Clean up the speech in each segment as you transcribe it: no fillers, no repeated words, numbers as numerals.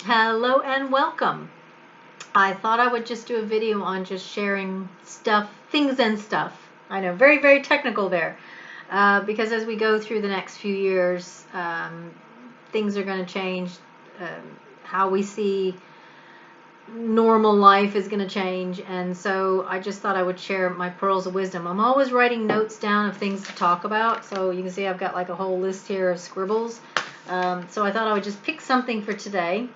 Hello and welcome. I thought I would just do a video on just sharing stuff, things and stuff. I know, very, very technical there. Because as we go through the next few years, things are going to change. How we see normal life is going to change. And so I just thought I would share my pearls of wisdom. I'm always writing notes down of things to talk about. So you can see I've got like a whole list here of scribbles. So I thought I would just pick something for today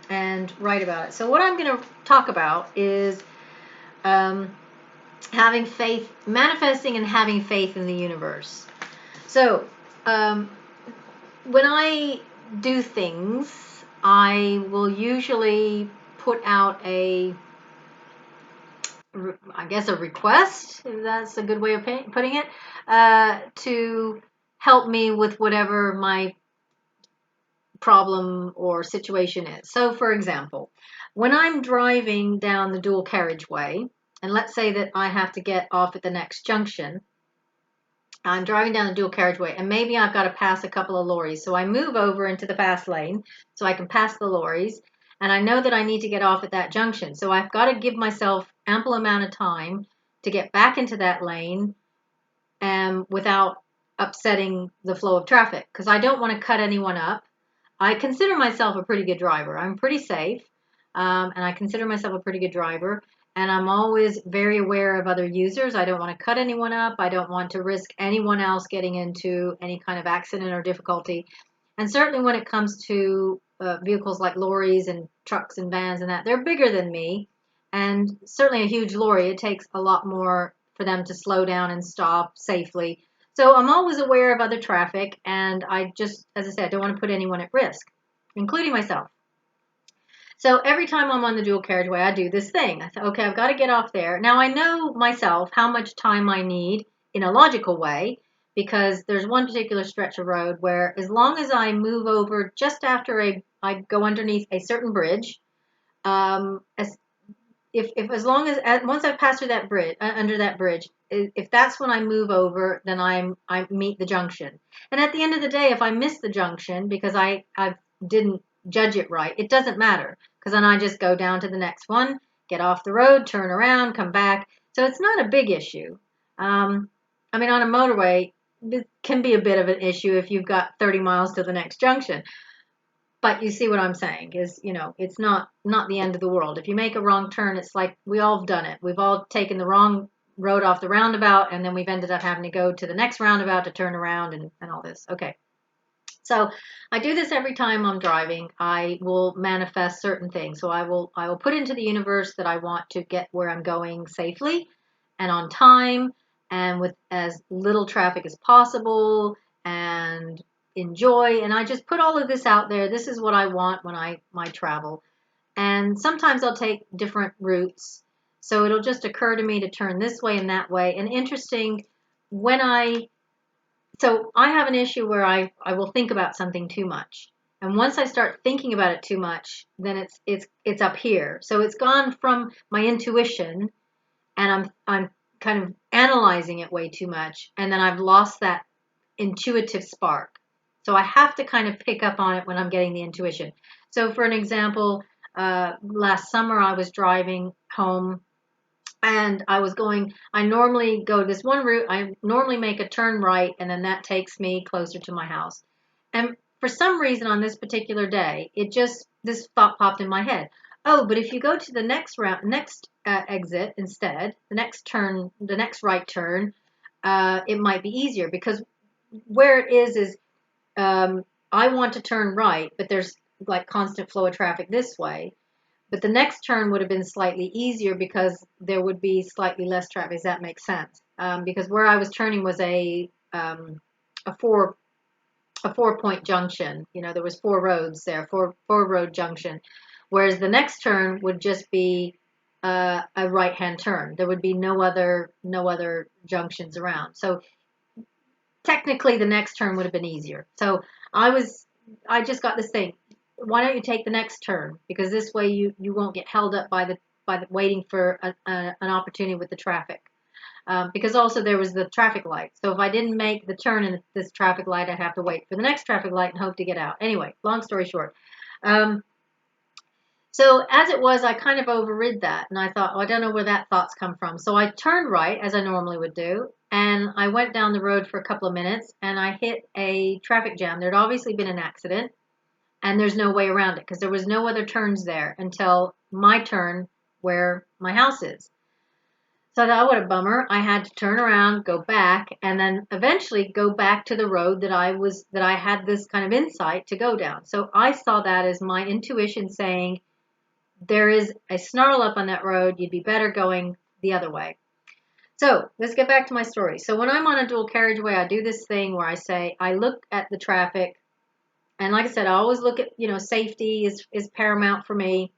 and write about it. So what I'm going to talk about is um, having faith, manifesting and having faith in the universe. So um, when I do things, I will usually put out I guess a request, if that's a good way of putting it, to help me with whatever my problem or situation is. So, for example, when I'm driving down the dual carriageway, and let's say that I have to get off at the next junction, I'm driving down the dual carriageway, and maybe I've got to pass a couple of lorries. So I move over into the fast lane so I can pass the lorries, and I know that I need to get off at that junction. So I've got to give myself ample amount of time to get back into that lane without upsetting the flow of traffic because I don't want to cut anyone up. I consider myself a pretty good driver. I'm pretty safe, and I consider myself a pretty good driver. And I'm always very aware of other users. I don't want to cut anyone up. I don't want to risk anyone else getting into any kind of accident or difficulty. And certainly when it comes to vehicles like lorries and trucks and vans and that, they're bigger than me. And certainly a huge lorry, it takes a lot more for them to slow down and stop safely. So I'm always aware of other traffic, and I just, as I said, I don't want to put anyone at risk, including myself. So every time I'm on the dual carriageway, I do this thing. I thought, okay, I've got to get off there. Now I know myself how much time I need in a logical way because there's one particular stretch of road where as long as I move over just after I go underneath a certain bridge, as if as long as once I've passed through that bridge under that bridge, if that's when I move over, then I meet the junction. And at the end of the day, if I miss the junction because I didn't judge it right, it doesn't matter because then I just go down to the next one, get off the road, turn around, come back. So it's not a big issue. I mean, on a motorway, it can be a bit of an issue if you've got 30 miles to the next junction. But you see what I'm saying is, it's not the end of the world. If you make a wrong turn, it's like we all have done it. We've all taken the wrong road off the roundabout, and then we've ended up having to go to the next roundabout to turn around and all this. Okay. So I do this every time I'm driving. I will manifest certain things. So I will put into the universe that I want to get where I'm going safely and on time and with as little traffic as possible and enjoy. And I just put all of this out there. This is what I want when I my travel. And sometimes I'll take different routes. So it'll just occur to me to turn this way and that way. And interesting, when I have an issue where I will think about something too much. And once I start thinking about it too much, then it's up here. So it's gone from my intuition and I'm kind of analyzing it way too much, and then I've lost that intuitive spark. So I have to kind of pick up on it when I'm getting the intuition. So for an example, last summer I was driving home and I normally go this one route. I normally make a turn right, and then that takes me closer to my house. And for some reason on this particular day, this thought popped in my head. Oh, but if you go to the next exit instead, the next turn, the next right turn, it might be easier because where it is I want to turn right, but there's like constant flow of traffic this way. But the next turn would have been slightly easier because there would be slightly less traffic. Does that make sense? Because where I was turning was a four-point junction. There was four roads there, four road junction. Whereas the next turn would just be a right-hand turn. There would be no other junctions around. So technically, the next turn would have been easier. So I just got this thing. Why don't you take the next turn? Because this way you won't get held up by the waiting for an opportunity with the traffic. Because also there was the traffic light. So if I didn't make the turn in this traffic light, I'd have to wait for the next traffic light and hope to get out. Anyway, long story short. Um, So as it was, I kind of overrid that, and I thought, oh, I don't know where that thought's come from. So I turned right, as I normally would do, and I went down the road for a couple of minutes, and I hit a traffic jam. There'd obviously been an accident, and there's no way around it because there was no other turns there until my turn where my house is. So I thought, what a bummer. I had to turn around, go back, and then eventually go back to the road that I had this kind of insight to go down. So I saw that as my intuition saying, there is a snarl up on that road. You'd be better going the other way. So let's get back to my story. So when I'm on a dual carriageway, I do this thing where I say, I look at the traffic. And like I said, I always look at, safety is paramount for me.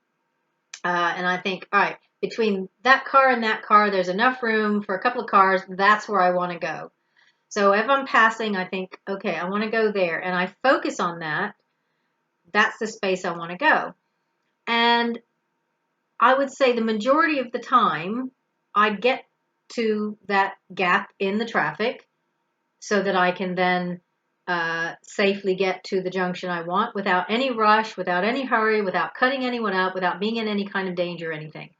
And I think, all right, between that car and that car, there's enough room for a couple of cars. That's where I want to go. So if I'm passing, I think, okay, I want to go there. And I focus on that. That's the space I want to go. And I would say the majority of the time, I get to that gap in the traffic so that I can then safely get to the junction I want without any rush, without any hurry, without cutting anyone up, without being in any kind of danger or anything.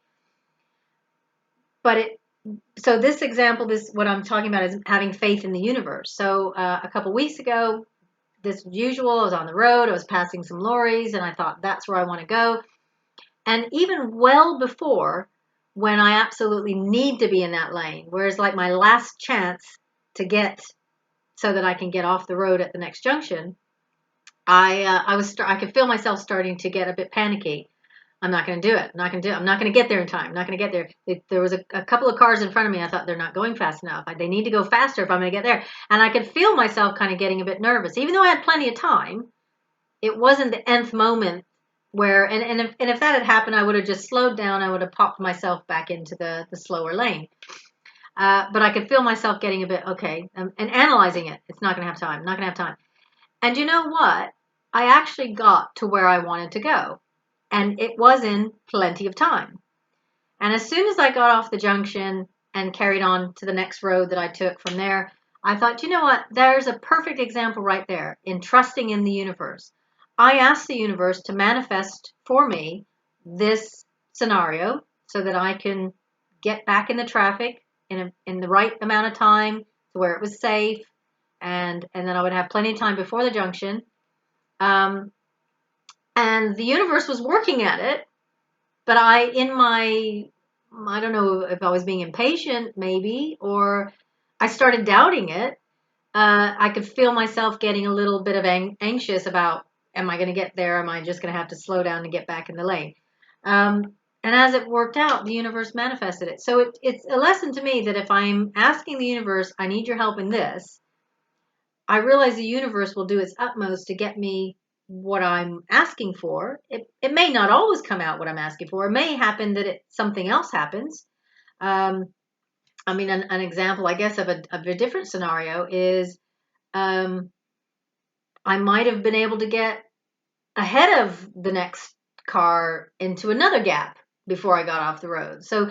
So this example, what I'm talking about is having faith in the universe. So a couple weeks ago, this was usual. I was on the road. I was passing some lorries, and I thought that's where I want to go. And even well before when I absolutely need to be in that lane, whereas like my last chance to get so that I can get off the road at the next junction, I could feel myself starting to get a bit panicky. I'm not going to do it. I'm not going to do it. I'm not going to get there in time. I'm not going to get there. There was a couple of cars in front of me. I thought they're not going fast enough. They need to go faster if I'm going to get there. And I could feel myself kind of getting a bit nervous, even though I had plenty of time. It wasn't the nth moment where, and if that had happened, I would have just slowed down. I would have popped myself back into the slower lane. But I could feel myself getting a bit, okay, and analyzing it. It's not going to have time. Not going to have time. And you know what? I actually got to where I wanted to go. And it was in plenty of time. And as soon as I got off the junction and carried on to the next road that I took from there, I thought, you know what? There's a perfect example right there in trusting in the universe. I asked the universe to manifest for me this scenario so that I can get back in the traffic in the right amount of time to where it was safe, and then I would have plenty of time before the junction. And the universe was working at it, but I don't know if I was being impatient maybe, or I started doubting it. I could feel myself getting a little bit of anxious about, am I going to get there? Am I just going to have to slow down and get back in the lane? And as it worked out, the universe manifested it. So it's a lesson to me that if I'm asking the universe, I need your help in this, I realize the universe will do its utmost to get me what I'm asking for. It may not always come out what I'm asking for. It may happen that something else happens. Um, I mean, an example, I guess, of a different scenario is um, I might have been able to get ahead of the next car into another gap before I got off the road. So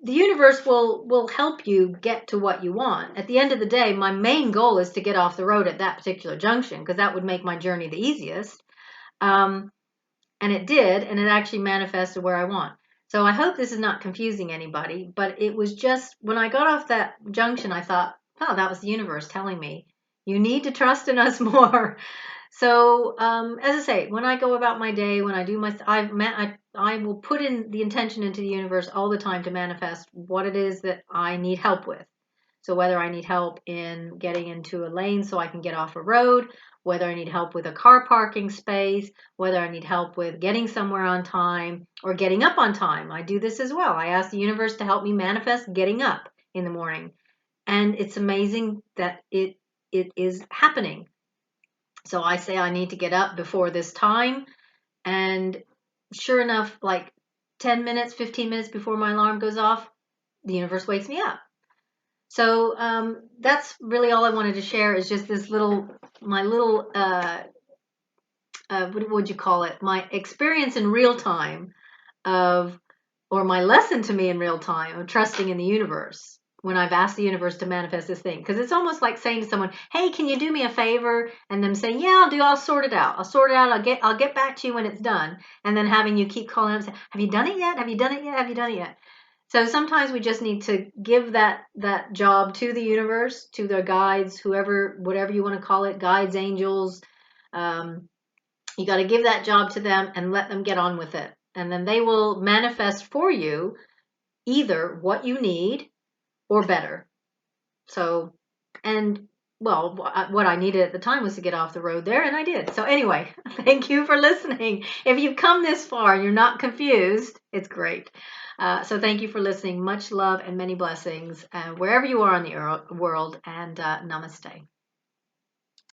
the universe will help you get to what you want. At the end of the day, my main goal is to get off the road at that particular junction because that would make my journey the easiest. Um, and it did, and it actually manifested where I want. So I hope this is not confusing anybody, but it was just when I got off that junction, I thought, oh, that was the universe telling me, you need to trust in us more. So, as I say, when I go about my day, when I do I will put in the intention into the universe all the time to manifest what it is that I need help with. So whether I need help in getting into a lane so I can get off a road, whether I need help with a car parking space, whether I need help with getting somewhere on time or getting up on time. I do this as well. I ask the universe to help me manifest getting up in the morning. And it's amazing that it is happening. So I say I need to get up before this time. And sure enough, like 10 minutes, 15 minutes before my alarm goes off, the universe wakes me up. So that's really all I wanted to share is just my little, what would you call it? My experience in real time or my lesson to me in real time of trusting in the universe when I've asked the universe to manifest this thing. Because it's almost like saying to someone, hey, can you do me a favor? And them saying, yeah, I'll sort it out. I'll sort it out. I'll get back to you when it's done. And then having you keep calling up and say, have you done it yet? Have you done it yet? Have you done it yet? So sometimes we just need to give that job to the universe, to their guides, whoever, whatever you want to call it, guides, angels. You got to give that job to them and let them get on with it. And then they will manifest for you either what you need or better. So, and well, what I needed at the time was to get off the road there, and I did. So anyway, thank you for listening. If you've come this far and you're not confused, it's great. So thank you for listening. Much love and many blessings wherever you are in the world, and namaste.